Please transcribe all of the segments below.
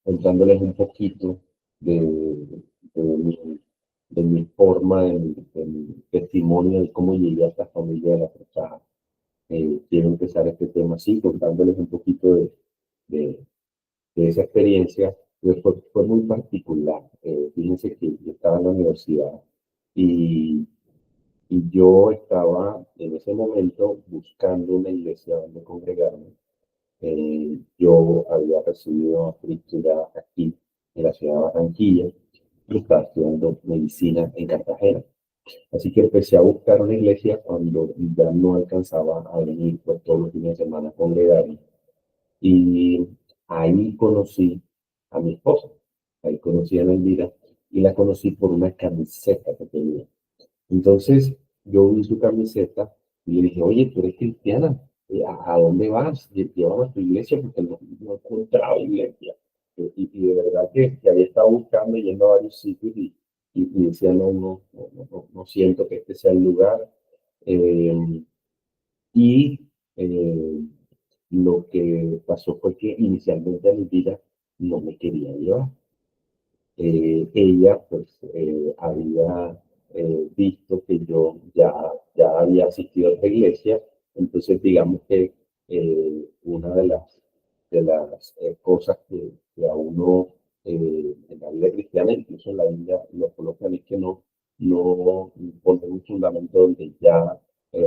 contándoles un poquito de, de mi forma, de mi testimonio de cómo llegué a esta familia de la Cruzada. Quiero empezar este tema así, contándoles un poquito de, de esa experiencia. Pues fue muy particular. Fíjense que yo estaba en la universidad y, y yo estaba en ese momento buscando una iglesia donde congregarme. Yo había recibido a Cristo ya aquí en la ciudad de Barranquilla y estaba estudiando medicina en Cartagena. Así que empecé a buscar una iglesia cuando ya no alcanzaba a venir pues, todos los fines de semana a congregarme. Y ahí conocí a mi esposa, ahí conocí a Elvira y la conocí por una camiseta que tenía. Entonces yo vi su camiseta y le dije, oye, tú eres cristiana, ¿a dónde vas? Llévame a tu iglesia porque no he encontrado iglesia. Y de verdad que había estado buscando, yendo a varios sitios y decía, no siento que este sea el lugar. Eh, y eh, lo que pasó fue que inicialmente a mi vida no me quería llevar. Ella pues había visto que yo ya había asistido a esta iglesia, entonces digamos que una de las cosas que a uno en la vida cristiana, incluso en la Biblia lo colocan, es que no poner un fundamento donde ya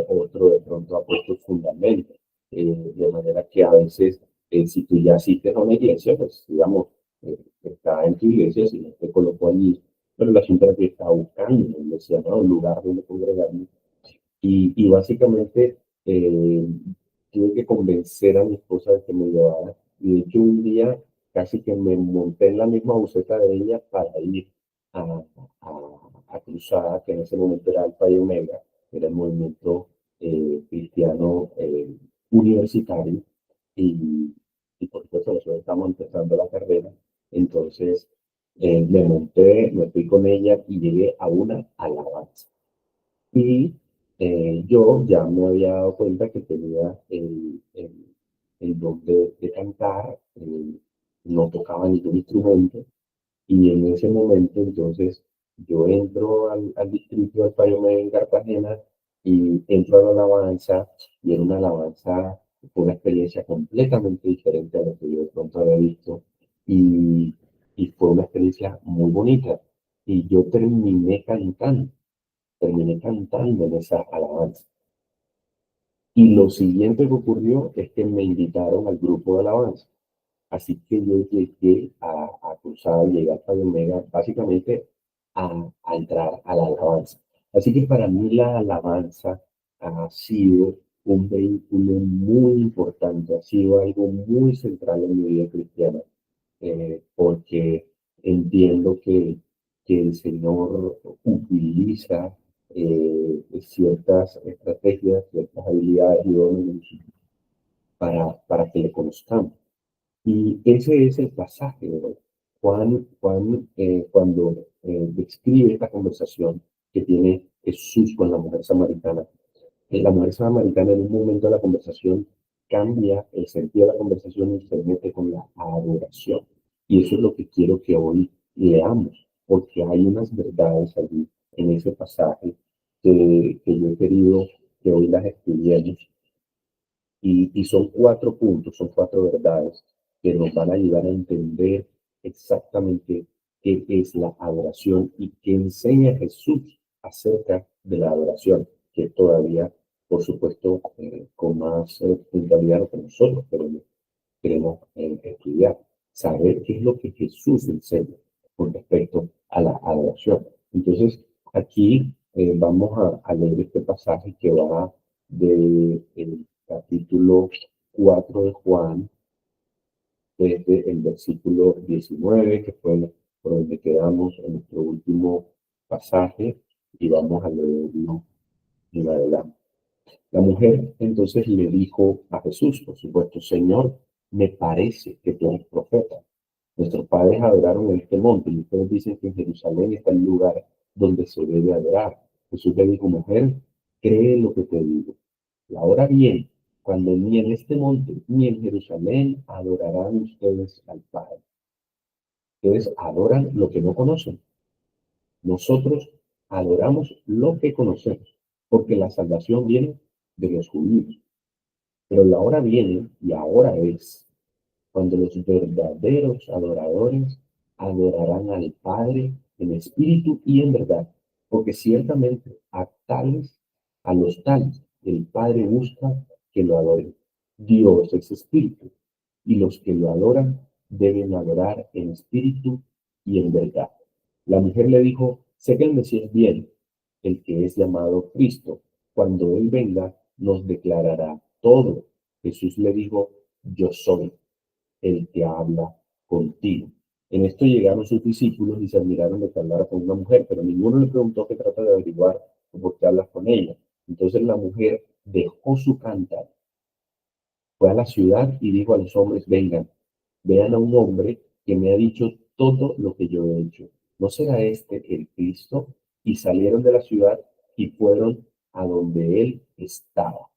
otro de pronto ha puesto el fundamento. De manera que a veces, si tú ya asistes a una iglesia, pues digamos, está en tu iglesia, si no te colocó allí, pero la asunto era que estaba buscando una iglesia, ¿no? Un lugar donde congregarme. Y básicamente tuve que convencer a mi esposa de que me llevara. Y de hecho un día casi que me monté en la misma buseta de ella para ir a, a Cruzada, que en ese momento era Alfa y Omega, era el movimiento cristiano universitario. Y, y por supuesto nosotros estamos empezando la carrera. Entonces me monté, me fui con ella y llegué a una alabanza. Y yo ya me había dado cuenta que tenía el don de cantar, no tocaba ningún instrumento, y en ese momento entonces yo entro al distrito del Payomé en Cartagena y entro a la alabanza, y era una alabanza, fue una experiencia completamente diferente a lo que yo de pronto había visto, y, y fue una experiencia muy bonita, y yo terminé cantando en esa alabanza. Y lo siguiente que ocurrió es que me invitaron al grupo de alabanza. Así que yo llegué a Cruzada, llegué a Fabio Omega, básicamente a entrar a la alabanza. Así que para mí la alabanza ha sido un vehículo muy importante, ha sido algo muy central en mi vida cristiana, porque entiendo que el Señor utiliza ciertas estrategias, ciertas habilidades y dones para que le conozcamos. Y ese es el pasaje de hoy. Juan cuando describe esta conversación que tiene Jesús con la mujer samaritana, la mujer samaritana en un momento de la conversación cambia el sentido de la conversación y se mete con la adoración. Y eso es lo que quiero que hoy leamos, porque hay unas verdades allí en ese pasaje que yo he querido que hoy las estudiemos. Y son 4 puntos, son 4 verdades que nos van a ayudar a entender exactamente qué es la adoración y qué enseña Jesús acerca de la adoración, que todavía, por supuesto, con más puntualidad lo que nosotros queremos estudiar, saber qué es lo que Jesús enseña con respecto a la adoración. Entonces, aquí vamos a leer este pasaje que va del capítulo 4 de Juan, desde el versículo 19, que fue por donde quedamos en nuestro último pasaje, y vamos a leerlo en adelante. La mujer entonces le dijo a Jesús, por supuesto, Señor, me parece que tú eres profeta. Nuestros padres adoraron en este monte y ustedes dicen que en Jerusalén está el lugar donde se debe adorar. Jesús le dijo, mujer, cree lo que te digo. Y ahora bien, cuando ni en este monte ni en Jerusalén adorarán ustedes al Padre. Ustedes adoran lo que no conocen. Nosotros adoramos lo que conocemos, porque la salvación viene de los judíos. Pero la hora viene y ahora es cuando los verdaderos adoradores adorarán al Padre en espíritu y en verdad, porque ciertamente a los tales, el Padre busca que lo adoren. Dios es espíritu, y los que lo adoran deben adorar en espíritu y en verdad. La mujer le dijo, sé que el Mesías viene, el que es llamado Cristo. Cuando Él venga, nos declarará todo. Jesús le dijo, yo soy el que habla contigo. En esto llegaron sus discípulos y se admiraron de que hablara con una mujer, pero ninguno le preguntó qué trata de averiguar o por qué hablas con ella. Entonces la mujer dejó su cántaro, fue a la ciudad y dijo a los hombres, vengan, vean a un hombre que me ha dicho todo lo que yo he hecho. ¿No será este el Cristo? Y salieron de la ciudad y fueron a donde él estaba.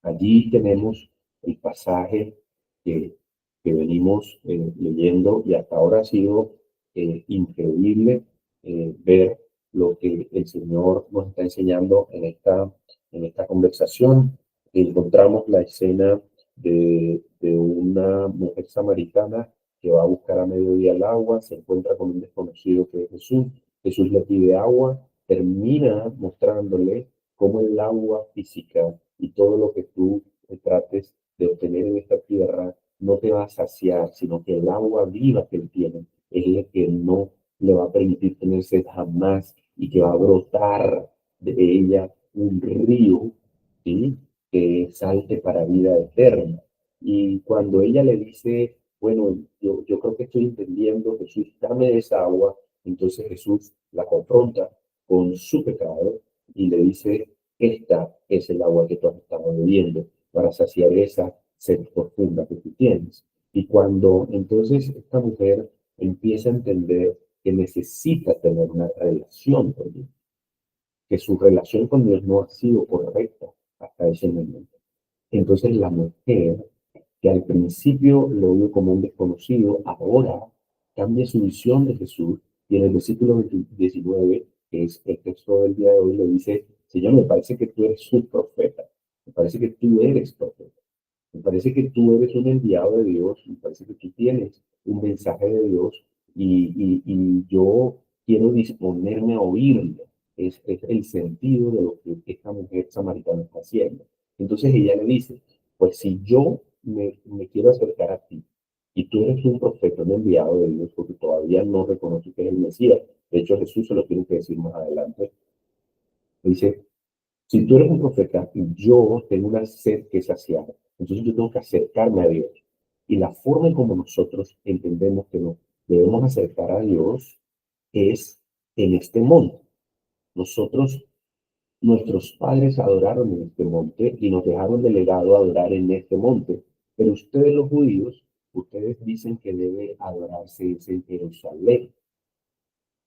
Allí tenemos el pasaje que, que venimos leyendo y hasta ahora ha sido increíble ver lo que el Señor nos está enseñando en esta conversación. Encontramos la escena de una mujer samaritana que va a buscar a mediodía el agua, se encuentra con un desconocido que es Jesús. Jesús le pide agua, termina mostrándole cómo el agua física y todo lo que tú trates de obtener en esta tierra no te va a saciar, sino que el agua viva que él tiene es la que no le va a permitir tener sed jamás y que va a brotar de ella un río, ¿sí? Que salte para vida eterna. Y cuando ella le dice, bueno, yo creo que estoy entendiendo, Jesús, dame esa agua, entonces Jesús la confronta con su pecado y le dice, esta es el agua que tú has estado bebiendo para saciar esa sed profunda que tú tienes. Y cuando entonces esta mujer empieza a entender que necesita tener una relación con Dios, que su relación con Dios no ha sido correcta hasta ese momento. Entonces la mujer, que al principio lo vio como un desconocido, ahora cambia su visión de Jesús y en el versículo 19, que es el texto del día de hoy, le dice, Señor, me parece que tú eres su profeta, me parece que tú eres profeta. Me parece que tú eres un enviado de Dios, me parece que tú tienes un mensaje de Dios y yo quiero disponerme a oírlo. Es el sentido de lo que esta mujer samaritana está haciendo. Entonces ella le dice, pues si yo me quiero acercar a ti y tú eres un profeta, un enviado de Dios, porque todavía no reconoce que es el Mesías, de hecho Jesús se lo tiene que decir más adelante, dice, si tú eres un profeta y yo tengo una sed que saciar, entonces yo tengo que acercarme a Dios. Y la forma en como nosotros entendemos que nos debemos acercar a Dios es en este monte. Nosotros, nuestros padres adoraron en este monte y nos dejaron de legado adorar en este monte. Pero ustedes los judíos, ustedes dicen que debe adorarse en Jerusalén.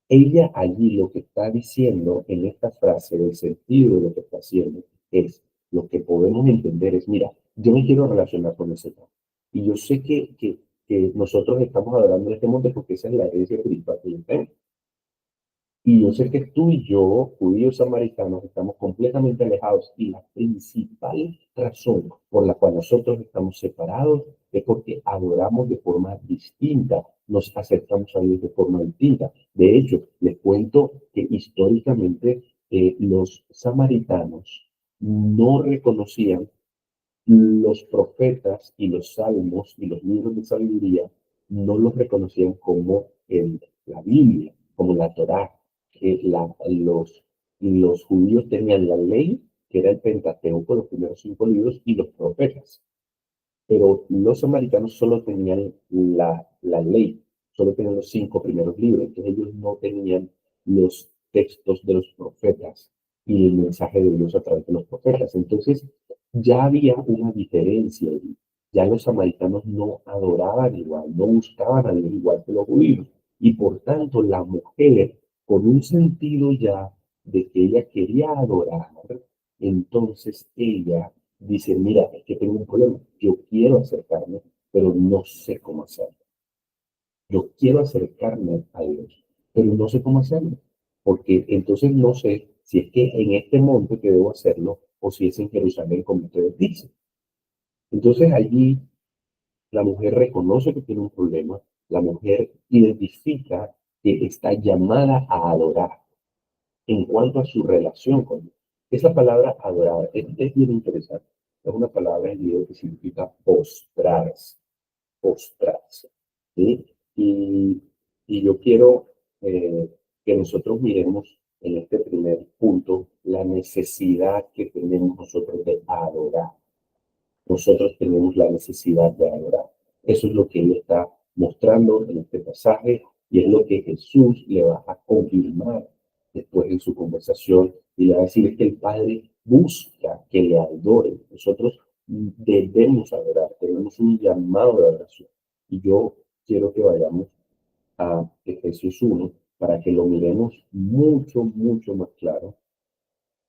Ella allí lo que está diciendo en esta frase, el sentido de lo que está haciendo, es lo que podemos entender es, mira, yo me quiero relacionar con ese Señor. Y yo sé que nosotros estamos adorando en este monte porque esa es la herencia espiritual que yo tengo. Y yo sé que tú y yo, judíos samaritanos, estamos completamente alejados y la principal razón por la cual nosotros estamos separados es porque adoramos de forma distinta, nos acercamos a Dios de forma distinta. De hecho, les cuento que históricamente los samaritanos no reconocían los profetas y los salmos y los libros de sabiduría, no los reconocían como la Biblia, como la Torá, que los judíos tenían la ley, que era el Pentateuco, los primeros 5 libros, y los profetas. Pero los samaritanos solo tenían la ley, solo tenían los 5 primeros libros. Entonces ellos no tenían los textos de los profetas y el mensaje de Dios a través de los profetas. Entonces ya había una diferencia ahí. Ya los samaritanos no adoraban igual, no buscaban a Dios igual que los judíos. Y por tanto la mujer, con un sentido ya de que ella quería adorar, entonces ella dice, mira, es que tengo un problema, yo quiero acercarme, pero no sé cómo hacerlo. Yo quiero acercarme a Dios, pero no sé cómo hacerlo, porque entonces no sé si es que en este monte que debo hacerlo o si es en Jerusalén, como ustedes dicen. Entonces allí la mujer reconoce que tiene un problema, la mujer identifica que está llamada a adorar en cuanto a su relación con Dios. Esa palabra adorar es bien interesante. Es una palabra en griego que significa postrarse, postrarse. ¿Sí? Y yo quiero que nosotros miremos en este primer punto la necesidad que tenemos nosotros de adorar. Nosotros tenemos la necesidad de adorar. Eso es lo que él está mostrando en este pasaje y es lo que Jesús le va a confirmar después en su conversación y le va a decir es que el Padre busca que le adoren. Nosotros debemos adorar, tenemos un llamado de adoración. Y yo quiero que vayamos a Efesios 1 para que lo miremos mucho, mucho más claro.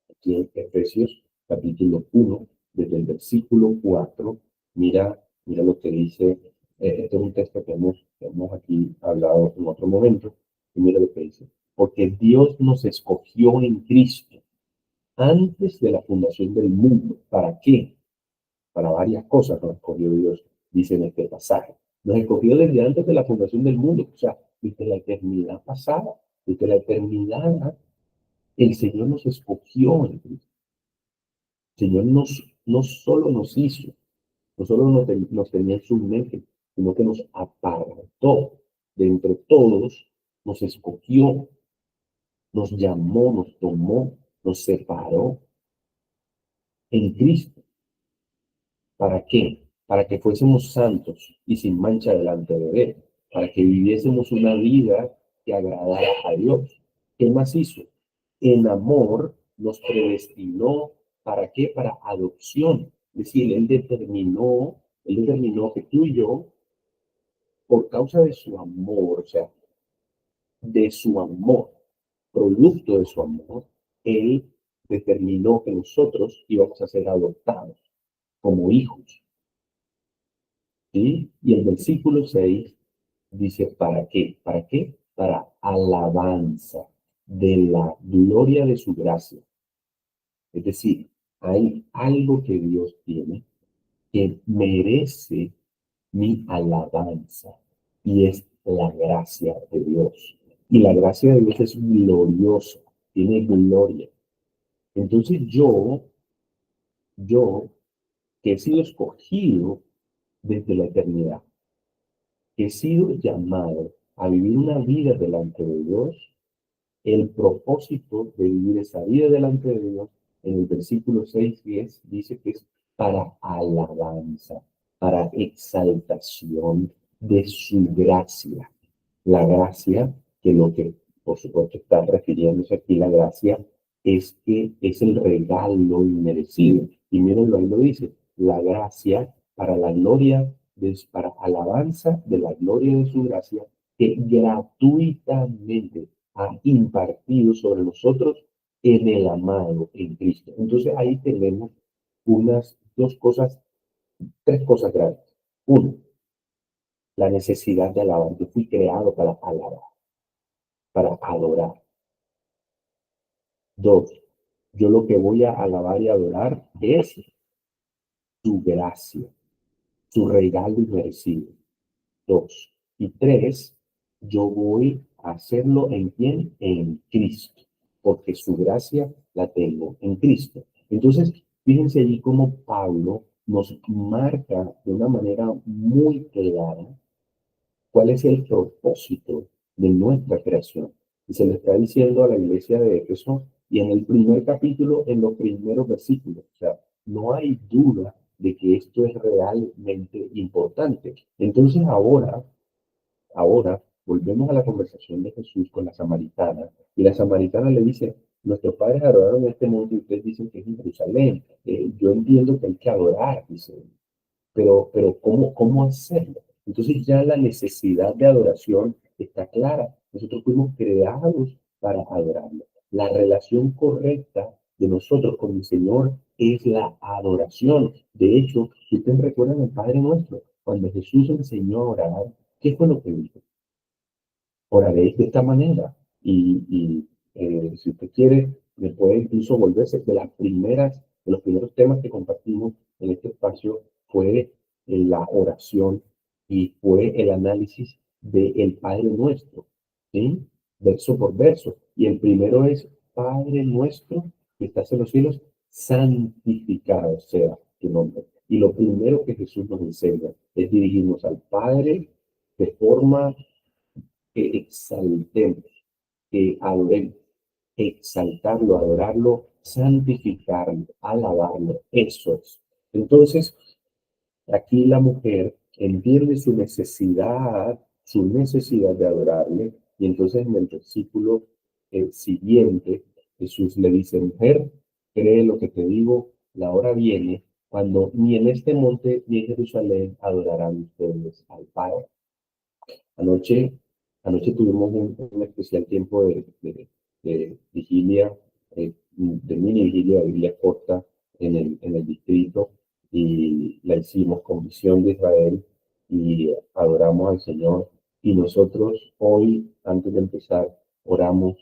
Aquí en Efesios capítulo 1, desde el versículo 4, mira lo que dice. Este es un texto que hemos aquí hablado en otro momento, y mira lo que dice. Porque Dios nos escogió en Cristo antes de la fundación del mundo. ¿Para qué? Para varias cosas nos escogió Dios, dice en este pasaje. Nos escogió desde antes de la fundación del mundo, o sea, desde la eternidad pasada, desde la eternidad, el Señor nos escogió en Cristo. El Señor no solo nos hizo, no solo nos tenía en su mente, sino que nos apartó de entre todos, nos escogió, nos llamó, nos tomó, nos separó en Cristo. ¿Para qué? Para que fuésemos santos y sin mancha delante de Él, para que viviésemos una vida que agradara a Dios. ¿Qué más hizo? En amor nos predestinó, ¿para qué? Para adopción. Es decir, Él determinó que tú y yo, por causa de su amor, o sea, de su amor, producto de su amor, Él determinó que nosotros íbamos a ser adoptados como hijos. ¿Sí? Y el versículo 6 dice, ¿para qué? ¿Para qué? Para alabanza de la gloria de su gracia. Es decir, hay algo que Dios tiene que merece mi alabanza y es la gracia de Dios. Y la gracia de Dios es gloriosa, tiene gloria. Entonces yo que he sido escogido desde la eternidad, que he sido llamado a vivir una vida delante de Dios, el propósito de vivir esa vida delante de Dios, en el versículo 6-10 dice que es para alabanza, para exaltación de su gracia. La gracia, que lo que por supuesto está refiriéndose aquí, la gracia es que es el regalo inmerecido. Y mírenlo, ahí lo dice, la gracia para la gloria, para alabanza de la gloria de su gracia, que gratuitamente ha impartido sobre nosotros en el amado, en Cristo. Entonces ahí tenemos unas dos cosas, tres cosas grandes. Uno, la necesidad de alabar. Yo fui creado para alabar, para adorar. Dos, yo lo que voy a alabar y adorar es su gracia, su regalo inmerecido. Dos. Y tres, yo voy a hacerlo ¿en quién? En Cristo, porque su gracia la tengo en Cristo. Entonces, fíjense allí cómo Pablo nos marca de una manera muy clara cuál es el propósito de nuestra creación. Y se le está diciendo a la iglesia de Éfeso, y en el primer capítulo, en los primeros versículos, o sea, no hay duda de que esto es realmente importante. Entonces ahora volvemos a la conversación de Jesús con la samaritana, y la samaritana le dice, nuestros padres adoraron este monte y ustedes dicen que es en Jerusalén. Yo entiendo que hay que adorar, dice, pero ¿cómo hacerlo? Entonces ya la necesidad de adoración está clara. Nosotros fuimos creados para adorarlo. La relación correcta de nosotros con el Señor es la adoración. De hecho, si ustedes recuerdan el Padre Nuestro, cuando Jesús enseñó a orar, ¿qué fue lo que dijo? oraréis de esta manera. Si usted quiere, me puede incluso volverse de los primeros temas que compartimos en este espacio fue la oración y fue el análisis del Padre Nuestro, ¿sí? Verso por verso. Y el primero es, Padre Nuestro que estás en los cielos, santificado sea tu nombre. Y lo primero que Jesús nos enseña es dirigirnos al Padre de forma que exaltemos, que adoremos, exaltarlo, adorarlo, santificarlo, alabarlo. Eso es. Entonces, aquí la mujer entiende su necesidad de adorarle, y entonces en el versículo siguiente, Jesús le dice, mujer, cree lo que te digo, la hora viene cuando ni en este monte ni en Jerusalén adorarán ustedes al Padre. Anoche, anoche tuvimos un especial tiempo de vigilia, de mini vigilia de Biblia corta en el distrito, y la hicimos con Visión de Israel y adoramos al Señor. Y nosotros hoy, antes de empezar, oramos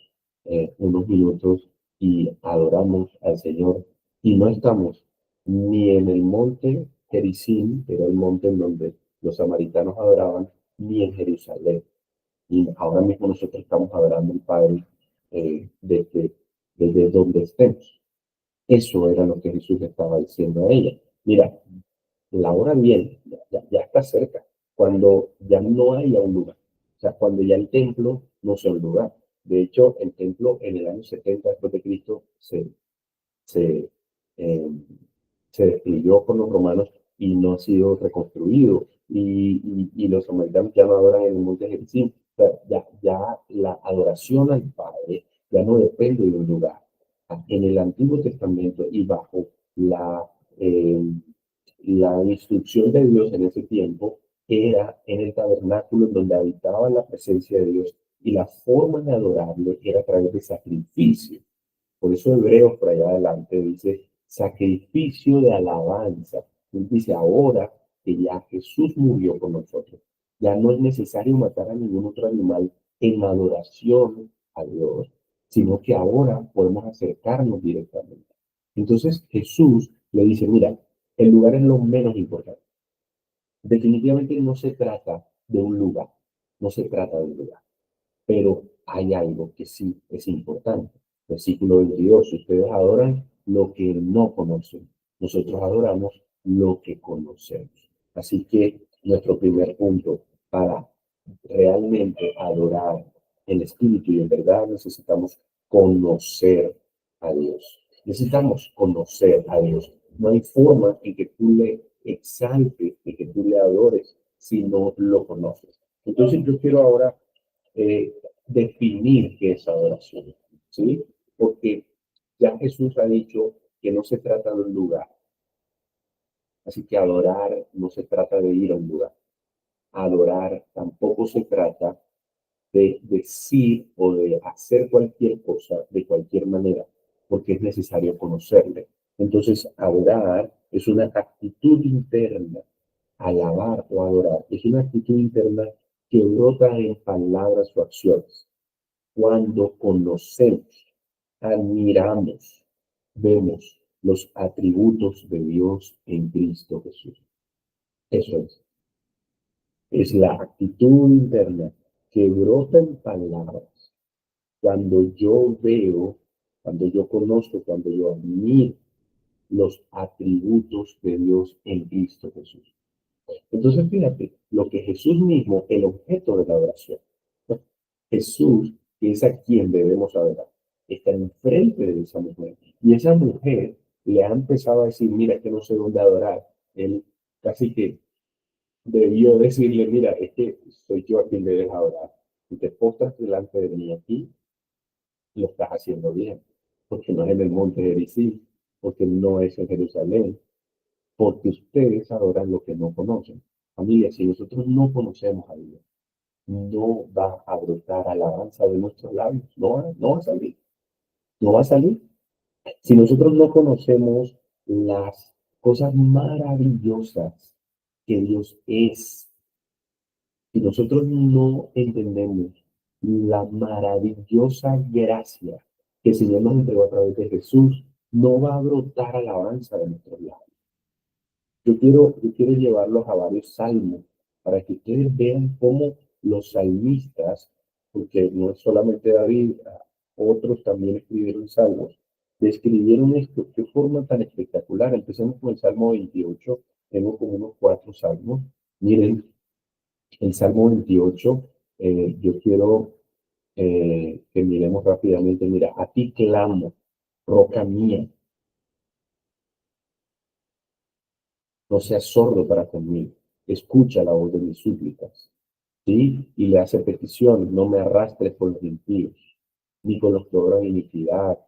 unos minutos y adoramos al Señor. Y no estamos ni en el monte Gerizim, que era el monte en donde los samaritanos adoraban, ni en Jerusalén. Y ahora mismo nosotros estamos adorando al Padre desde donde estemos. Eso era lo que Jesús le estaba diciendo a ella. Mira, la hora viene, ya está cerca, cuando ya no haya un lugar. O sea, cuando ya el templo no sea un lugar. De hecho, el templo en el año 70 después de Cristo se, eh, se destruyó por los romanos y no ha sido reconstruido. Y los samaritanos ya no adoran en el monte Gerizim. O sea, ya la adoración al Padre ya no depende de un lugar. En el Antiguo Testamento y bajo eh, la instrucción de Dios en ese tiempo era en el tabernáculo en donde habitaba la presencia de Dios, y la forma de adorarle era a través de sacrificio. Por eso Hebreos por allá adelante dice sacrificio de alabanza. Y dice ahora que ya Jesús murió por nosotros, ya no es necesario matar a ningún otro animal en adoración a Dios, sino que ahora podemos acercarnos directamente. Entonces Jesús le dice, mira, el lugar es lo menos importante. Definitivamente no se trata de un lugar, no se trata de un lugar. Pero hay algo que sí es importante. Versículo 22, ustedes adoran lo que no conocen. Nosotros adoramos lo que conocemos. Así que nuestro primer punto para realmente adorar en espíritu y en verdad necesitamos conocer a Dios. Necesitamos conocer a Dios. No hay forma en que tú le exaltes, en que tú le adores si no lo conoces. Entonces yo quiero ahora definir qué es adoración, ¿sí? Porque ya Jesús ha dicho que no se trata de un lugar. Así que adorar no se trata de ir a un lugar. Adorar tampoco se trata de decir o de hacer cualquier cosa de cualquier manera, porque es necesario conocerle. Entonces, adorar es una actitud interna. Alabar o adorar es una actitud interna que brota en palabras o acciones. Cuando conocemos, admiramos, vemos los atributos de Dios en Cristo Jesús. Eso es la actitud interna que brota en palabras. Cuando yo veo, cuando yo conozco, cuando yo admiro los atributos de Dios en Cristo Jesús. Entonces, fíjate, lo que Jesús mismo, el objeto de la oración, Jesús, que es a quien debemos adorar, está enfrente de esa mujer. Y esa mujer le ha empezado a decir, mira, que no sé dónde adorar. Él casi que debió decirle, mira, es que soy yo a quien debes adorar. Si te postras delante de mí aquí, lo estás haciendo bien. Porque no es en el monte de Gerizim, porque no es en Jerusalén, porque ustedes adoran lo que no conocen. Familia, si nosotros no conocemos a Dios, no va a brotar alabanza de nuestros labios, no va a salir, no va a salir. Si nosotros no conocemos las cosas maravillosas que Dios es, si nosotros no entendemos la maravillosa gracia que el Señor nos entregó a través de Jesús, no va a brotar alabanza de nuestros labios. Yo quiero llevarlos a varios salmos para que ustedes vean cómo los salmistas, porque no es solamente David, otros también escribieron salmos, describieron esto, qué forma tan espectacular. Empecemos con el Salmo 28, tengo como unos 4 salmos. Miren, el Salmo 28, yo quiero que miremos rápidamente. Mira, a ti clamo, roca mía, no seas sordo para conmigo, escucha la voz de mis súplicas. ¿Sí? Y le hace petición, no me arrastres por los impíos, ni con los que obran iniquidad,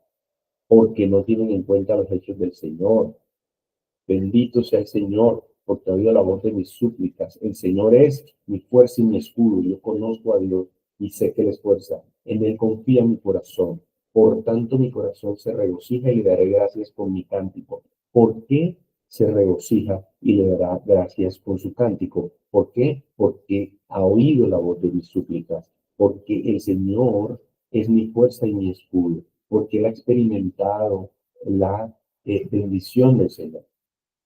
porque no tienen en cuenta los hechos del Señor. Bendito sea el Señor, porque ha oído la voz de mis súplicas. El Señor es mi fuerza y mi escudo. Yo conozco a Dios y sé que Él es fuerza. En Él confía mi corazón. Por tanto, mi corazón se regocija y le daré gracias con mi cántico. ¿Por qué se regocija y le dará gracias con su cántico? ¿Por qué? Porque ha oído la voz de mis súplicas. Porque el Señor es mi fuerza y mi escudo. Porque Él ha experimentado la bendición del Señor.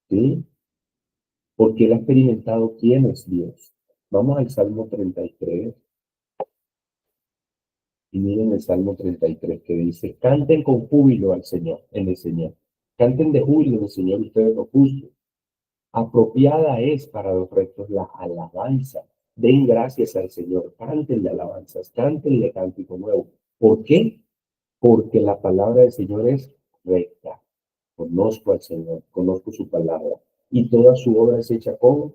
¿Sí? Porque él ha experimentado quién es Dios. Vamos al Salmo 33 y miren el Salmo 33 que dice, canten con júbilo al Señor, en el Señor. Canten de júbilo en el Señor ustedes los justos. Apropiada es para los rectos la alabanza. Den gracias al Señor, cántenle alabanzas, cántenle cántico nuevo. ¿Por qué? Porque la palabra del Señor es recta. Conozco al Señor, conozco su palabra y toda su obra es hecha con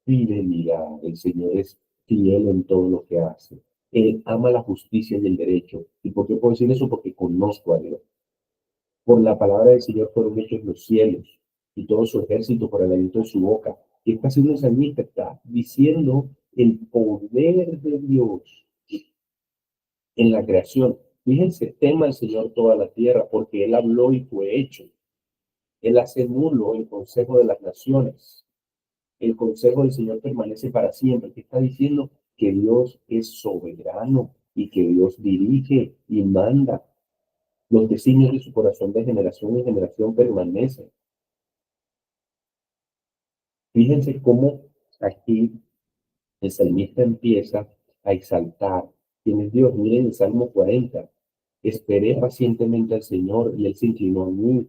fidelidad. El Señor es fiel en todo lo que hace. Él ama la justicia y el derecho. ¿Y por qué puedo decir eso? Porque conozco a Dios. Por la palabra del Señor fueron hechos los cielos y todo su ejército por el aliento de su boca. Y está haciendo un salmista, está diciendo el poder de Dios en la creación. Fíjense, tema el Señor toda la tierra, porque Él habló y fue hecho. Él hace nulo el consejo de las naciones. El consejo del Señor permanece para siempre. ¿Qué está diciendo? Que Dios es soberano y que Dios dirige y manda. Los designios de su corazón de generación en generación permanecen. Fíjense cómo aquí el salmista empieza a exaltar quién es Dios. Miren el Salmo 40. Esperé pacientemente al Señor y Él se inclinó a mí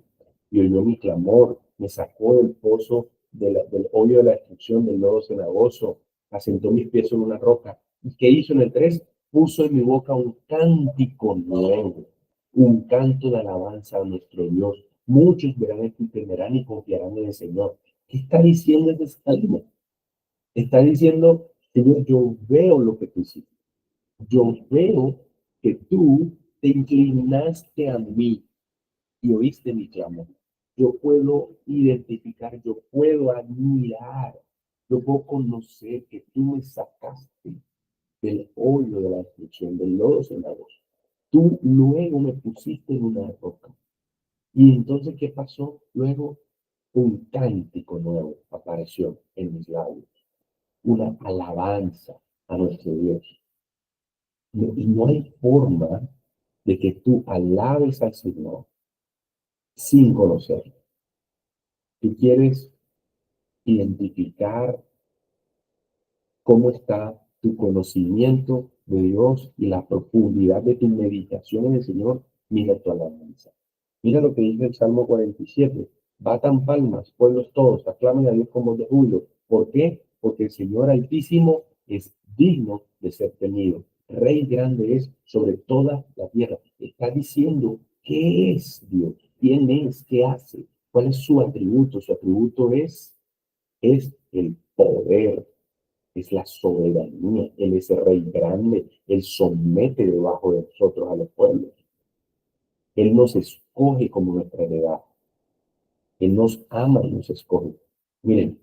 y oyó mi clamor, me sacó del pozo del hoyo de la destrucción, del lodo cenagoso, asentó mis pies en una roca. ¿Y qué hizo en el 3? Puso en mi boca un cántico nuevo, un canto de alabanza a nuestro Dios. Muchos verán esto y temerán y confiarán en el Señor. ¿Qué está diciendo este salmo? Está diciendo, Señor, yo veo lo que tú hiciste. Yo veo que tú te inclinaste a mí y oíste mi clamor. Yo puedo identificar, yo puedo admirar, yo puedo conocer que tú me sacaste del hoyo de la destrucción, del lodo cenagoso. Tú luego me pusiste en una roca. Y entonces, ¿qué pasó? Luego, un cántico nuevo apareció en mis labios, una alabanza a nuestro Dios. Y no hay forma de que tú alabes al Señor sin conocerlo. Tú quieres identificar cómo está tu conocimiento de Dios y la profundidad de tu meditación en el Señor, mira tu alabanza. Mira lo que dice el Salmo 47. Batan palmas, pueblos todos, aclamen a Dios con voz de júbilo. ¿Por qué? Porque el Señor Altísimo es digno de ser temido. Rey grande es sobre toda la tierra. Está diciendo qué es Dios, quién es, qué hace, cuál es su atributo. Su atributo es el poder, es la soberanía. Él es el rey grande, Él somete debajo de nosotros a los pueblos. Él nos escoge como nuestra heredad. Él nos ama y nos escoge. Miren,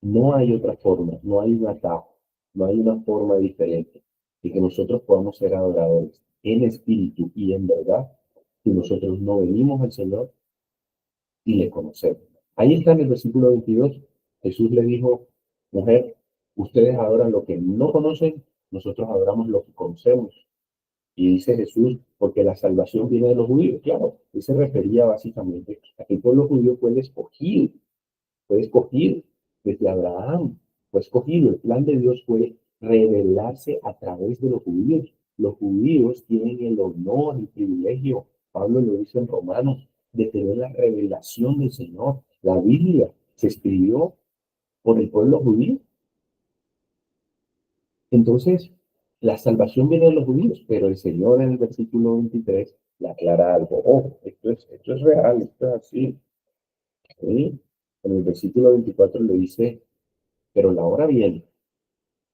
no hay otra forma, no hay un atajo, no hay una forma diferente de que nosotros podamos ser adoradores en espíritu y en verdad si nosotros no venimos al Señor y le conocemos. Ahí está en el versículo 22. Jesús le dijo, mujer, ustedes adoran lo que no conocen nosotros adoramos lo que conocemos. Y dice Jesús, porque la salvación viene de los judíos. Claro, él se refería básicamente a que el pueblo judío fue escogido desde Abraham, fue escogido. El plan de Dios fue revelarse a través de los judíos. Los judíos tienen el honor, el privilegio, Pablo lo dice en Romanos, de tener la revelación del Señor. La Biblia se escribió por el pueblo judío. Entonces, la salvación viene de los judíos, pero el Señor en el versículo 23 le aclara algo. Oh, esto es real, esto es así. ¿Sí? En el versículo 24 le dice, pero la hora viene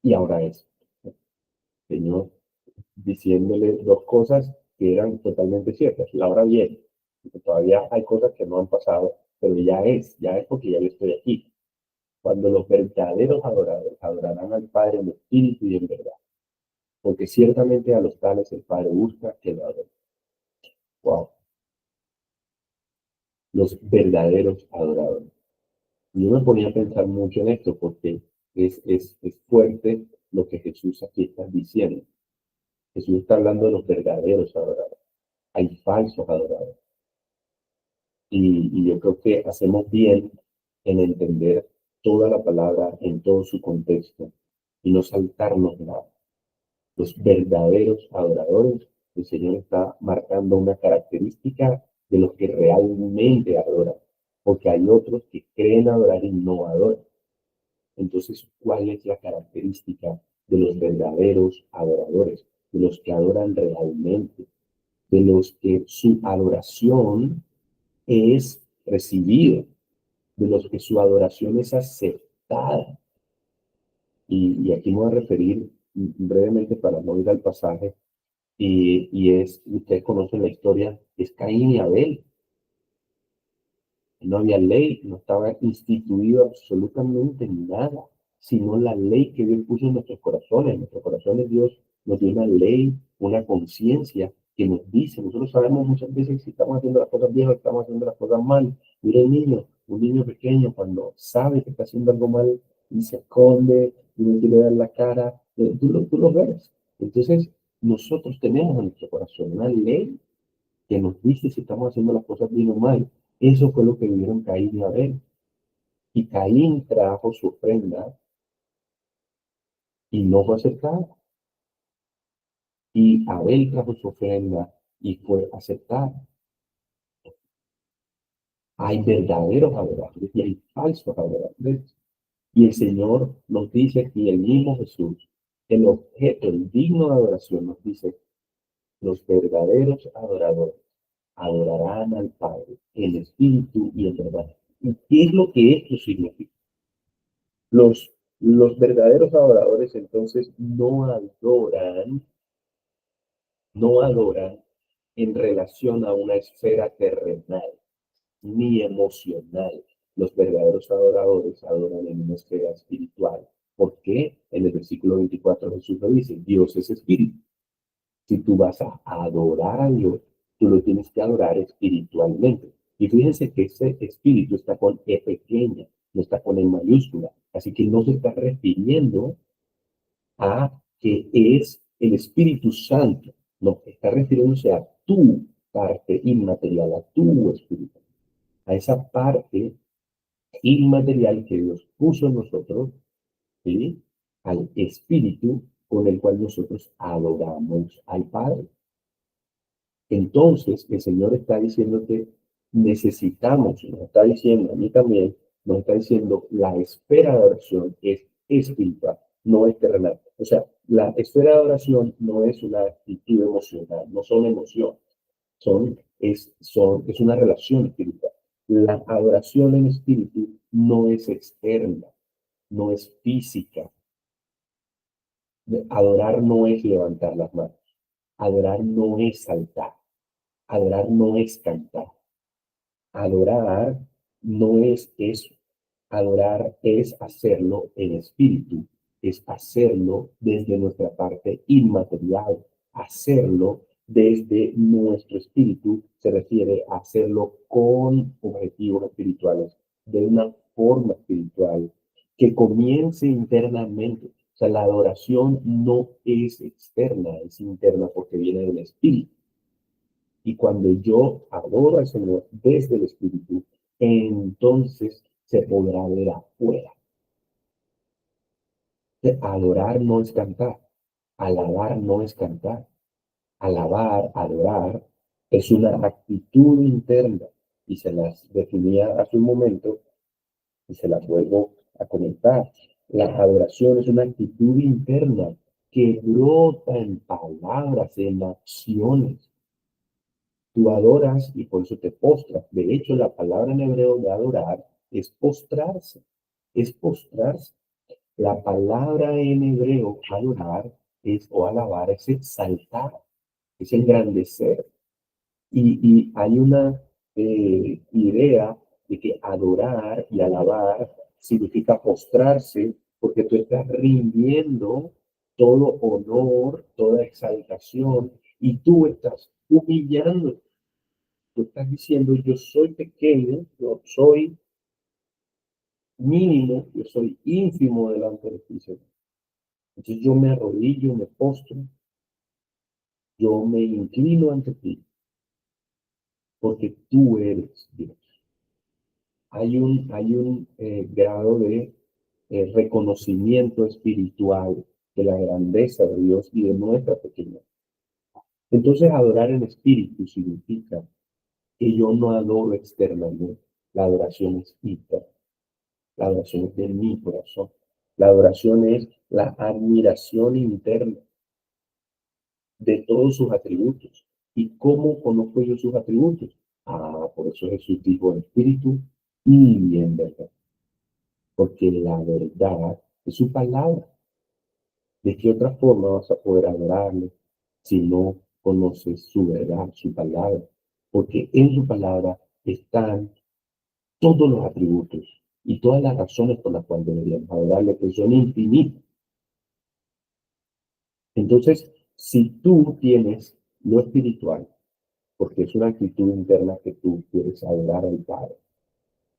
y ahora es. Señor, diciéndole dos cosas que eran totalmente ciertas. La hora viene, porque todavía hay cosas que no han pasado, pero ya es porque ya yo estoy aquí. Cuando los verdaderos adoradores adorarán al Padre en espíritu y en verdad, porque ciertamente a los tales el Padre busca que lo adoren. Wow, los verdaderos adoradores. Yo me ponía a pensar mucho en esto porque es fuerte lo que Jesús aquí está diciendo. Jesús está hablando de los verdaderos adoradores. Hay falsos adoradores. Y yo creo que hacemos bien en entender toda la palabra en todo su contexto y no saltarnos nada. Los verdaderos adoradores, el Señor está marcando una característica de los que realmente adoran, porque hay otros que creen adorar y no adoran. Entonces, ¿cuál es la característica de los verdaderos adoradores? De los que adoran realmente, de los que su adoración es recibida, de los que su adoración es aceptada. Y aquí me voy a referir brevemente para no ir al pasaje, ustedes conocen la historia, es Caín y Abel. No había ley, no estaba instituido absolutamente nada, sino la ley que Dios puso en nuestros corazones. En nuestros corazones Dios nos dio una ley, una conciencia que nos dice, nosotros sabemos muchas veces si estamos haciendo las cosas bien o estamos haciendo las cosas mal. Mira un niño pequeño cuando sabe que está haciendo algo mal y se esconde y no quiere dar la cara, tú lo ves. Entonces, nosotros tenemos en nuestro corazón una ley que nos dice si estamos haciendo las cosas bien o mal. Eso fue lo que vivieron Caín y Abel. Y Caín trajo su ofrenda y no fue aceptada. Y Abel trajo su ofrenda y fue aceptada. Hay verdaderos adoradores y hay falsos adoradores. Y el Señor nos dice aquí, el mismo Jesús, el objeto, el digno de adoración, nos dice, los verdaderos adoradores adorarán al Padre en espíritu y en verdad. ¿Y qué es lo que esto significa? Los verdaderos adoradores entonces no adoran en relación a una esfera terrenal ni emocional. Los verdaderos adoradores adoran en una esfera espiritual. ¿Por qué? En el versículo 24 Jesús lo dice, Dios es espíritu. Si tú vas a adorar a Dios, tú lo tienes que adorar espiritualmente. Y fíjense que ese espíritu está con E pequeña, no está con E mayúscula. Así que no se está refiriendo a que es el Espíritu Santo. No, está refiriéndose a tu parte inmaterial, a tu espíritu, a esa parte inmaterial que Dios puso en nosotros, ¿sí? Al espíritu con el cual nosotros adoramos al Padre. Entonces, el Señor está diciendo que necesitamos, nos está diciendo a mí también, nos está diciendo la esfera de oración es espiritual, no es terrenal. O sea, la esfera de oración no es una actitud emocional, no son emociones, es una relación espiritual. La adoración en espíritu no es externa, no es física. Adorar no es levantar las manos, adorar no es saltar. Adorar no es cantar. Adorar no es eso. Adorar es hacerlo en espíritu, es hacerlo desde nuestra parte inmaterial, hacerlo desde nuestro espíritu, se refiere a hacerlo con objetivos espirituales, de una forma espiritual, que comience internamente. sea, la adoración no es externa, es interna porque viene del Espíritu. Y cuando yo adoro al Señor desde el Espíritu, entonces se podrá ver afuera. Adorar no es cantar, alabar no es cantar. Alabar, adorar, es una actitud interna y se las definía hace un momento y se las vuelvo a comentar. La adoración es una actitud interna que brota en palabras, en acciones. Tú adoras y por eso te postras. De hecho, la palabra en hebreo de adorar es postrarse. Es postrarse. La palabra en hebreo adorar es o alabar, es exaltar, es engrandecer. Y hay una idea de que adorar y alabar significa postrarse porque tú estás rindiendo todo honor, toda exaltación y tú estás humillando. Tú estás diciendo, yo soy pequeño, yo soy mínimo, yo soy ínfimo delante de ti, Señor. Entonces yo me arrodillo, me postro, yo me inclino ante ti porque tú eres Dios. Hay un grado de reconocimiento espiritual de la grandeza de Dios y de nuestra pequeñez. Entonces, adorar en espíritu significa que yo no adoro externamente. La adoración es interna. La adoración es de mi corazón. La adoración es la admiración interna de todos sus atributos. ¿Y cómo conozco yo sus atributos? Por eso Jesús dijo en espíritu y en verdad. Porque la verdad es su palabra. ¿De qué otra forma vas a poder adorarle si no conoces su verdad, su palabra? Porque en su palabra están todos los atributos y todas las razones por las cuales deberíamos adorarle, que son infinitas. Entonces, si tú tienes lo espiritual, porque es una actitud interna que tú quieres adorar al Padre,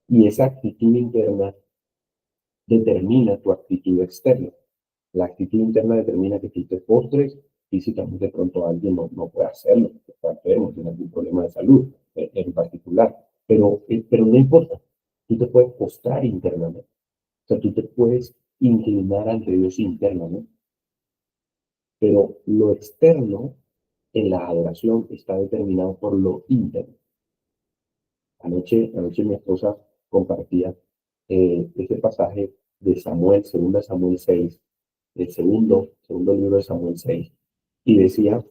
y esa actitud interna determina tu actitud externa. La actitud interna determina que tú te postres físicamente, de pronto alguien no puede hacerlo, está enfermo, tiene algún problema de salud en particular, pero no importa, tú te puedes postrar internamente, o sea, tú te puedes inclinar ante Dios internamente, pero lo externo en la adoración está determinado por lo interno. Anoche mi esposa compartía este pasaje de Samuel, 2 Samuel 6, el segundo libro de Samuel 6, y decía,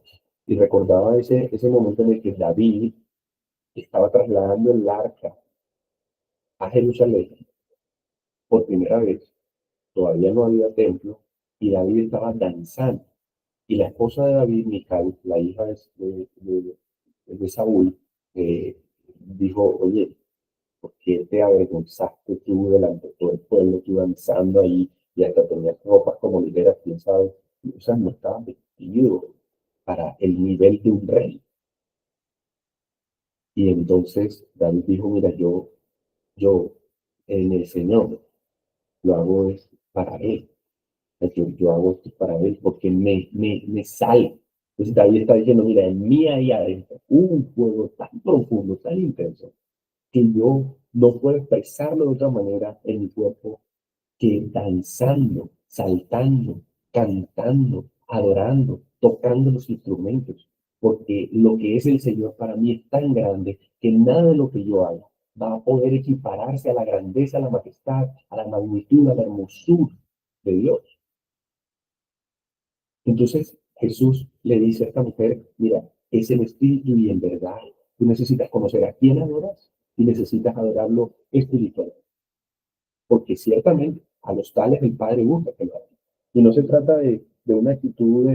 y recordaba ese momento en el que David estaba trasladando el arca a Jerusalén por primera vez, todavía no había templo, y David estaba danzando. Y la esposa de David, Mical, la hija de Saúl, eh, dijo, oye, ¿por qué te avergonzaste tú delante de todo el pueblo, tú danzando ahí, y hasta tenías ropas como ligeras, quién sabe? O sea, no estaba vestido para el nivel de un rey. Y entonces David dijo, mira, yo en el Señor lo hago es para Él. Yo hago esto para Él porque me sale. Entonces David está diciendo, mira, en mí hay adentro un fuego tan profundo, tan intenso, que yo no puedo expresarlo de otra manera en mi cuerpo que danzando, saltando, cantando, adorando, tocando los instrumentos, porque lo que es el Señor para mí es tan grande que nada de lo que yo haga va a poder equipararse a la grandeza, a la majestad, a la magnitud, a la hermosura de Dios. Entonces Jesús le dice a esta mujer, mira, es el Espíritu y en verdad. Tú necesitas conocer a quién adoras y necesitas adorarlo espiritualmente. Porque ciertamente a los tales el Padre busca que lo hagan. Y no se trata de una actitud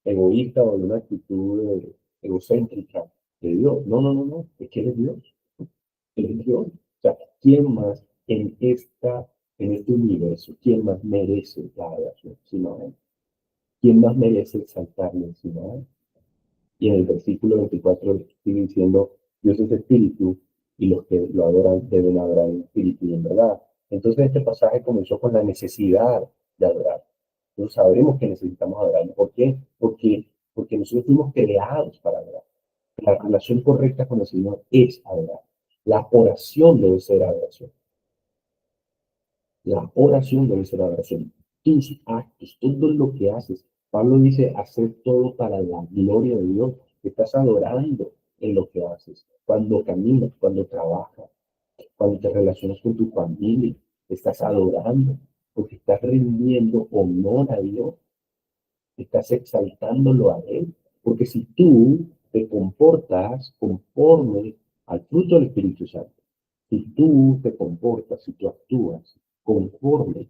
egoísta o de una actitud egocéntrica de Dios. No, no, no, no, es que Él es Dios. Él es Dios. O sea, ¿quién más en este universo, quién más merece la adoración sino Él? ¿Quién más merece exaltarle sino Él? Y en el versículo 24 sigue diciendo, Dios es espíritu y los que lo adoran deben adorar en espíritu y en verdad. Entonces este pasaje comenzó con la necesidad de adorar. Entonces sabemos que necesitamos adorar. ¿Por qué? Porque nosotros fuimos creados para adorar. La relación correcta con el Señor es adorar. La oración debe ser adoración. La oración debe ser adoración. Tus actos, todo lo que haces. Pablo dice, hacer todo para la gloria de Dios. Estás adorando en lo que haces. Cuando caminas, cuando trabajas, cuando te relacionas con tu familia, estás adorando, porque estás rindiendo honor a Dios, estás exaltándolo a Él. Porque si tú te comportas conforme al fruto del Espíritu Santo, si tú te comportas, si tú actúas conforme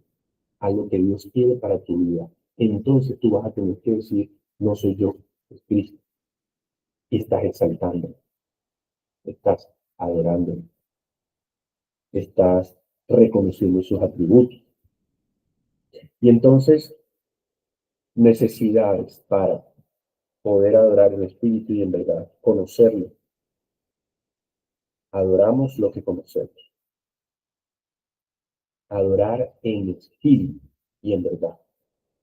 a lo que Dios quiere para tu vida, entonces tú vas a tener que decir, no soy yo, es Cristo. Y estás exaltando, estás adorando, estás reconociendo sus atributos. Y entonces, necesidades para poder adorar en espíritu y en verdad, conocerlo. Adoramos lo que conocemos. Adorar en espíritu y en verdad.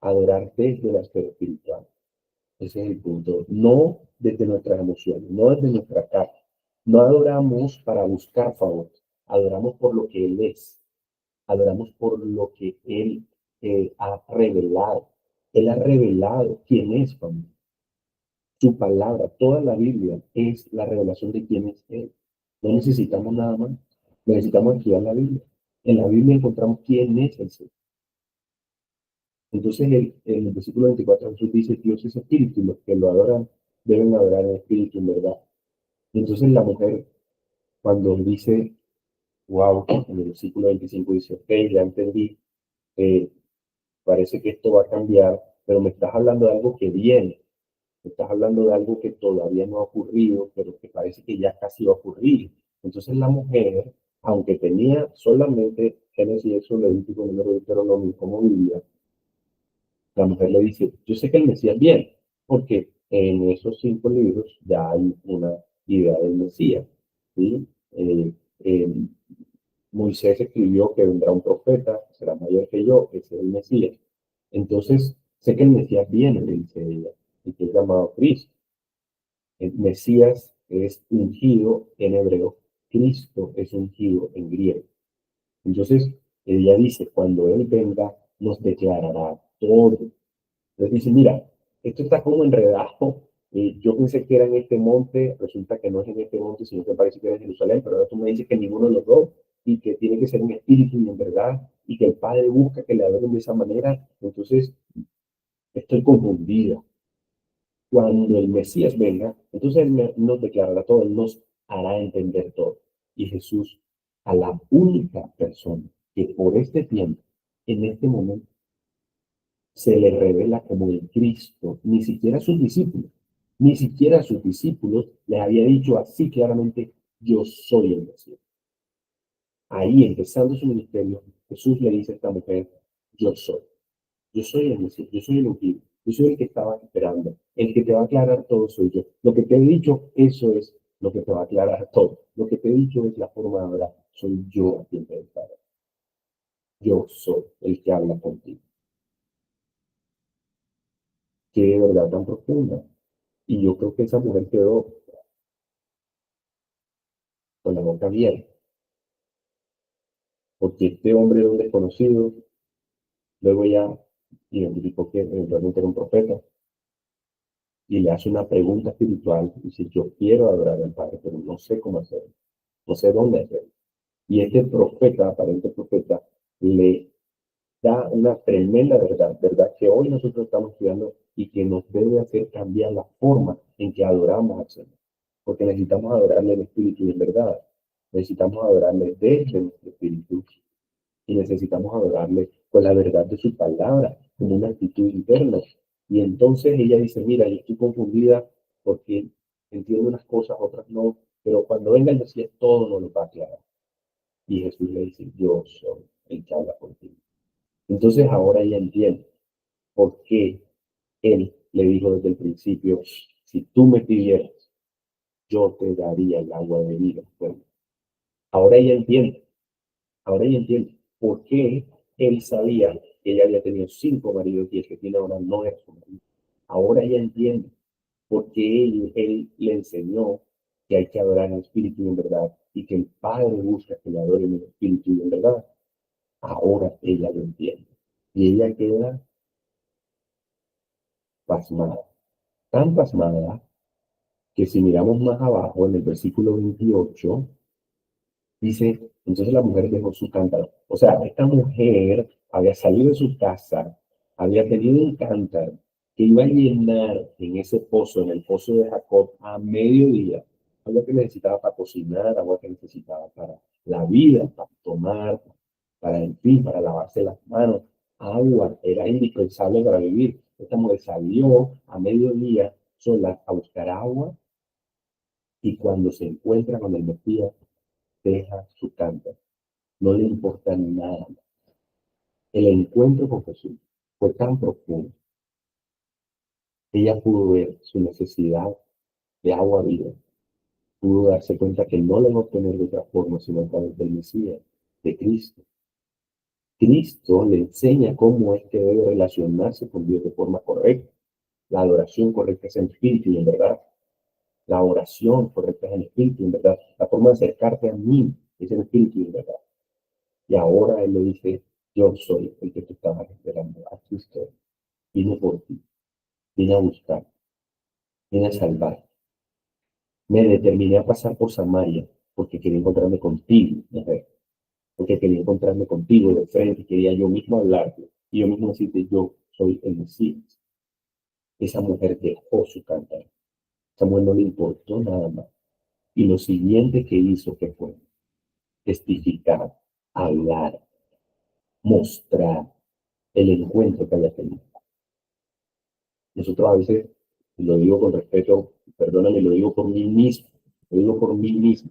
Adorar desde la esfera espiritual. Ese es el punto. No desde nuestras emociones, no desde nuestra cara. No adoramos para buscar favor. Adoramos por lo que Él es. Adoramos por lo que Él ha revelado. Él ha revelado quién es, familia. Su palabra, toda la Biblia es la revelación de quién es Él. No necesitamos nada más. Necesitamos estudiar la Biblia. En la Biblia encontramos quién es el Señor. Entonces, en el versículo 24 Jesús dice, Dios es espíritu, y los que lo adoran deben adorar en espíritu, en verdad. Y entonces la mujer, cuando dice, wow, en el versículo 25 dice, ok, ya entendí, parece que esto va a cambiar, pero me estás hablando de algo que viene. Estás hablando de algo que todavía no ha ocurrido, pero que parece que ya casi va a ocurrir. Entonces la mujer, aunque tenía solamente Génesis, Éxodo, Levítico, Número, Deuteronomio como Biblia, la mujer le dice, yo sé que el Mesías viene, porque en esos 5 libros ya hay una idea del Mesías, ¿sí? Eh, Moisés escribió que vendrá un profeta, será mayor que yo, ese es el Mesías. Entonces, sé que el Mesías viene, le dice ella, y que es llamado Cristo. El Mesías es ungido en hebreo, Cristo es ungido en griego. Entonces, ella dice, cuando Él venga, nos declarará todo. Entonces dice, mira, esto está como enredado. Yo pensé que era en este monte, resulta que no es en este monte, sino que parece que era en Jerusalén, pero ahora tú me dices que ninguno de los dos, y que tiene que ser en espíritu y en verdad, y que el Padre busca que le adoren de esa manera. Entonces, estoy confundida. Cuando el Mesías venga, entonces Él nos declarará todo, Él nos hará entender todo. Y Jesús, a la única persona que por este tiempo, en este momento, se le revela como el Cristo, ni siquiera a sus discípulos les había dicho así claramente, yo soy el Mesías. Ahí, empezando su ministerio, Jesús le dice a esta mujer, yo soy el Mesías, yo soy el ungido, yo soy el que estaba esperando, el que te va a aclarar todo soy yo. Lo que te he dicho, eso es lo que te va a aclarar todo. Lo que te he dicho es la forma de hablar, soy yo a quien te declara. Yo soy el que habla contigo. Qué verdad tan profunda. Y yo creo que esa mujer quedó con la boca abierta, porque este hombre era un desconocido, luego ya identificó que eventualmente era un profeta, y le hace una pregunta espiritual, y dice, yo quiero adorar al Padre, pero no sé cómo hacerlo, no sé dónde hacerlo. Y este profeta, aparente profeta, le da una tremenda verdad, verdad que hoy nosotros estamos estudiando y que nos debe hacer cambiar la forma en que adoramos al Señor. Porque necesitamos adorarle en espíritu y en verdad. Necesitamos adorarle desde nuestro espíritu y necesitamos adorarle con la verdad de su palabra, con una actitud interna. Y entonces ella dice, mira, yo estoy confundida porque entiendo unas cosas, otras no, pero cuando venga el Mesías todo nos lo va a aclarar. Y Jesús le dice, yo soy el que habla contigo. Entonces ahora ella entiende por qué él le dijo desde el principio, si tú me pidieras, yo te daría el agua de vida. Bueno, ahora ella entiende por qué él sabía que ella había tenido 5 maridos y el que tiene ahora no era su marido. Ahora ella entiende porque él le enseñó que hay que adorar en espíritu y en verdad, y que el Padre busca que le adoren en espíritu y en verdad. Ahora ella lo entiende. Y ella queda pasmada, tan pasmada que si miramos más abajo en el versículo 28, dice, entonces la mujer dejó su cántaro. O sea, esta mujer había salido de su casa, había tenido un cántaro que iba a llenar en ese pozo, en el pozo de Jacob, a mediodía. Agua que necesitaba para cocinar, agua que necesitaba para la vida, para tomar, para, en fin, para lavarse las manos. Agua era indispensable para vivir. Esta mujer salió a mediodía sola a buscar agua y cuando se encuentra con el Mesías, deja su cántaro. No le importa nada. El encuentro con Jesús fue tan profundo. Ella pudo ver su necesidad de agua viva. Pudo darse cuenta que no la iba a obtener de otra forma, sino a través del Mesías, de Cristo. Cristo le enseña cómo es que debe relacionarse con Dios de forma correcta. La adoración correcta es en espíritu y en verdad. La oración correcta es en espíritu y en verdad. La forma de acercarte a mí es en espíritu y en verdad. Y ahora Él le dice, yo soy el que tú estabas esperando. Aquí estoy. Vine por ti. Vine a buscar. Vine a salvar. Me determiné a pasar por Samaria porque quería encontrarme contigo, mujer. Porque quería encontrarme contigo de frente. Quería yo mismo hablarte. Y yo mismo decirte, yo soy el Mesías. Esa mujer dejó su cántaro. Esa mujer no le importó nada más. Y lo siguiente que hizo que fue testificar, hablar, mostrar el encuentro que había tenido. Nosotros a veces, y lo digo con respeto, perdóname, lo digo por mí mismo, lo digo por mí mismo,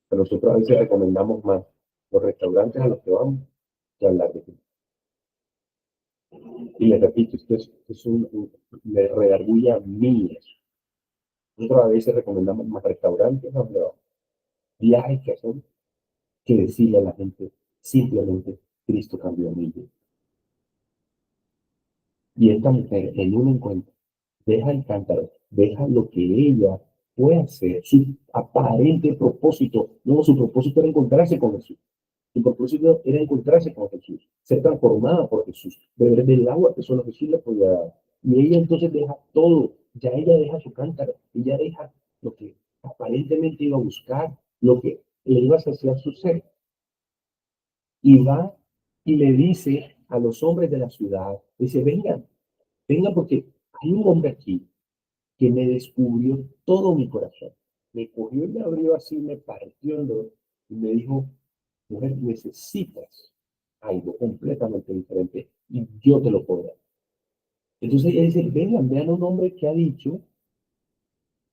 pero nosotros a veces recomendamos más los restaurantes a los que vamos que hablar de Cristo. Y les repito, me redarguye a mí eso. Nosotros a veces recomendamos más restaurantes a donde vamos, viajes que hacemos, que decirle a la gente simplemente, Cristo cambió mi vida. Y esta mujer en un encuentro deja el cántaro, deja lo que ella puede hacer, su aparente propósito. No, su propósito era encontrarse con Jesús. Su propósito era encontrarse con Jesús, ser transformada por Jesús, beber del agua que solo Jesús le podía dar. Y ella entonces deja todo, ya ella deja su cántaro, ella deja lo que aparentemente iba a buscar, lo que le iba a saciar su ser. Y va y le dice a los hombres de la ciudad, dice, vengan, vengan porque hay un hombre aquí que me descubrió todo mi corazón. Me cogió y me abrió así, me partió en dos y me dijo, mujer, necesitas algo completamente diferente y yo te lo puedo dar. Entonces ella dice, vengan, vean a un hombre que ha dicho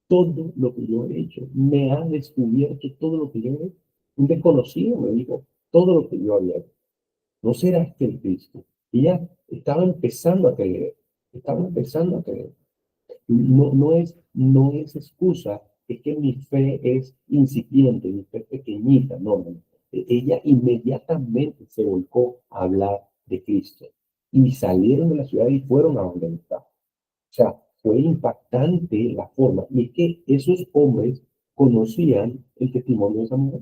todo lo que yo he hecho. Me ha descubierto todo lo que yo he hecho. Un desconocido me dijo todo lo que yo había hecho. ¿No será este el Cristo? Y ella estaba empezando a creer, estaba empezando a creer. No es excusa, es que mi fe es incipiente, mi fe es pequeñita, no. Ella inmediatamente se volcó a hablar de Cristo y salieron de la ciudad y fueron a donde él estaba. O sea, fue impactante la forma. Y es que esos hombres conocían el testimonio de esa mujer.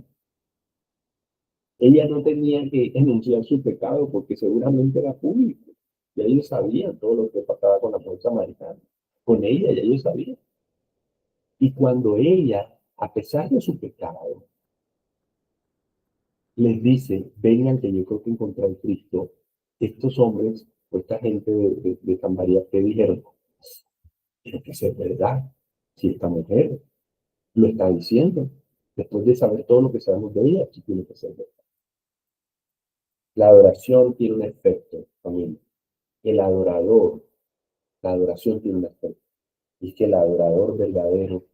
Ella no tenía que enunciar su pecado porque seguramente era público. Ya ellos sabían todo lo que pasaba con la mujer samaritana. Con ella ya ellos sabían. Y cuando ella, a pesar de su pecado, les dice, vengan que yo creo que encontré a Cristo, estos hombres o esta gente de Samaria que dijeron, tiene que ser verdad, si esta mujer lo está diciendo, después de saber todo lo que sabemos de ella, sí tiene que ser verdad. La adoración tiene un efecto también. El adorador, la adoración tiene un efecto. Y es que el adorador verdadero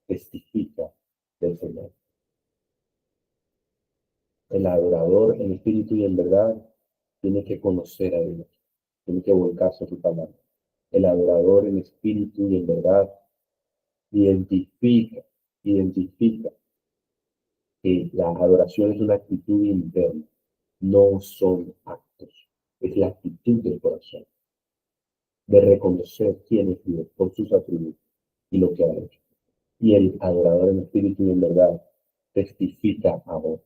testifica del Señor. El adorador en espíritu y en verdad tiene que conocer a Dios, tiene que volcarse a su palabra. El adorador en espíritu y en verdad identifica que la adoración es una actitud interna, no son actos. es la actitud del corazón, de reconocer quién es Dios por sus atributos y lo que ha hecho. Y el adorador en espíritu y en verdad testifica a vos.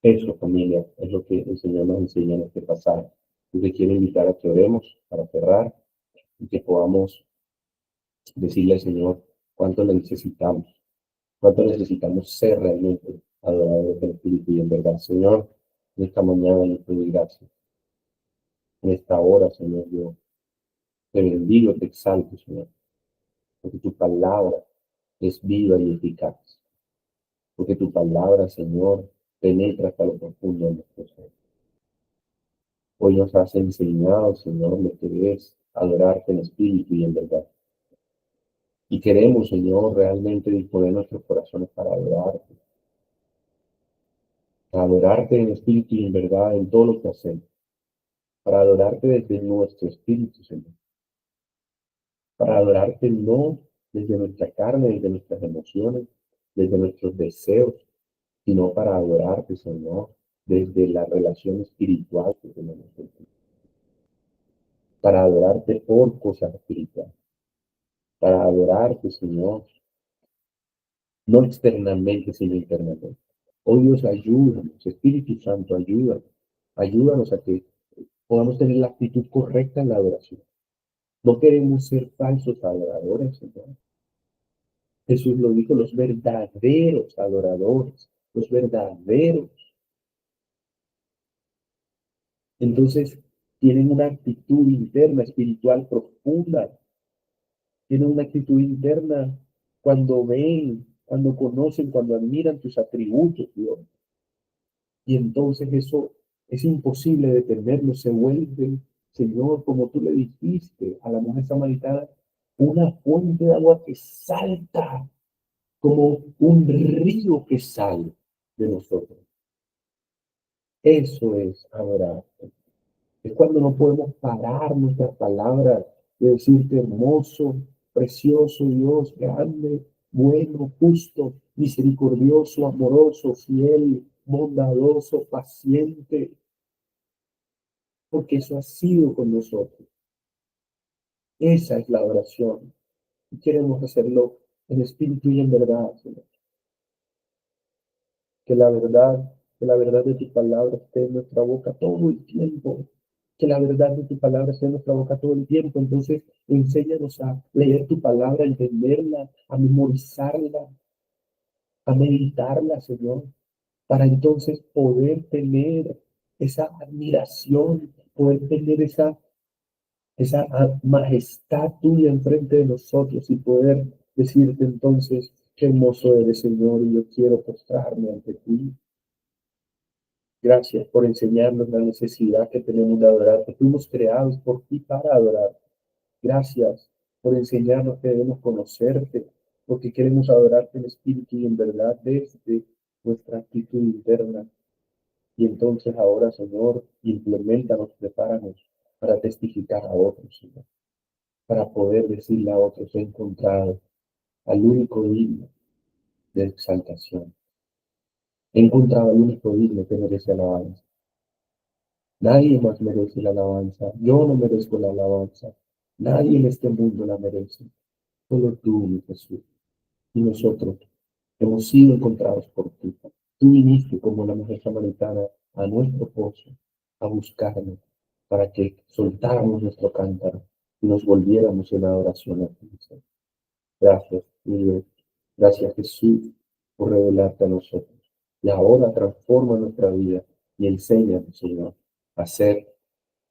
Eso, familia, es lo que el Señor nos enseña en este pasaje. Yo te quiero invitar a que oremos para cerrar y que podamos decirle al Señor cuánto le necesitamos, cuánto necesitamos ser realmente adoradores del Espíritu y en verdad. Señor, en esta mañana yo te doy gracias. En esta hora, Señor, yo te bendigo, te exalto, Señor, porque tu palabra es viva y eficaz, porque tu palabra, Señor, penetra hasta lo profundo de nuestro ser. Hoy nos has enseñado, Señor, lo que es adorarte en espíritu y en verdad. Y queremos, Señor, realmente disponer nuestros corazones para adorarte en espíritu y en verdad en todo lo que hacemos, para adorarte desde nuestro espíritu, Señor, para adorarte no desde nuestra carne, desde nuestras emociones, desde nuestros deseos, sino para adorarte, Señor, desde la relación espiritual que tenemos contigo, para adorarte por cosas espirituales, para adorarte, Señor, no externamente, sino internamente. Oh Dios, ayúdanos, Espíritu Santo, ayúdanos, ayúdanos a que podamos tener la actitud correcta en la adoración. No queremos ser falsos adoradores, Señor. Jesús lo dijo, los verdaderos adoradores, los verdaderos. Entonces, tienen una actitud interna, espiritual profunda. Tienen una actitud interna cuando ven, cuando conocen, cuando admiran tus atributos, Dios. Y entonces eso es imposible detenerlo, se vuelve, Señor, como tú le dijiste a la mujer samaritana, una fuente de agua que salta como un río que sale de nosotros. Eso es adorar. Es cuando no podemos parar nuestras palabras de decirte hermoso, precioso Dios, grande, bueno, justo, misericordioso, amoroso, fiel, bondadoso, paciente, porque eso ha sido con nosotros. Esa es la oración. Y queremos hacerlo en espíritu y en verdad, Señor. Que la verdad, que la verdad de tu palabra esté en nuestra boca todo el tiempo. Que la verdad de tu palabra esté en nuestra boca todo el tiempo. Entonces, enséñanos a leer tu palabra, a entenderla, a memorizarla, a meditarla, Señor, para entonces poder tener esa admiración, poder tener esa majestad tuya enfrente de nosotros y poder decirte entonces, qué hermoso eres, Señor, y yo quiero postrarme ante ti. Gracias por enseñarnos la necesidad que tenemos de adorarte. Fuimos creados por ti para adorar. Gracias por enseñarnos que debemos conocerte, porque queremos adorarte en espíritu y en verdad desde nuestra actitud interna. Y entonces ahora, Señor, implementanos, prepáranos para testificar a otros, Señor, para poder decirle a otros, he encontrado al único digno de exaltación. He encontrado al único digno que merece alabanza. Nadie más merece la alabanza. Yo no merezco la alabanza. Nadie en este mundo la merece. Solo tú, mi Jesús. Y nosotros hemos sido encontrados por ti. Tú viniste como la mujer samaritana a nuestro pozo a buscarnos para que soltáramos nuestro cántaro y nos volviéramos en adoración a ti. Gracias, mi Dios. Gracias, Jesús, por revelarte a nosotros. Y ahora transforma nuestra vida y enséñanos, Señor, a ser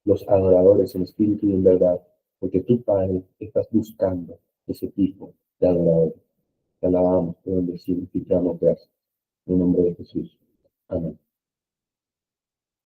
los adoradores en espíritu y en verdad, porque tú, Padre, estás buscando ese tipo de adoradores. Te alabamos, te bendecimos y te damos gracias. En el nombre de Jesús. Amén.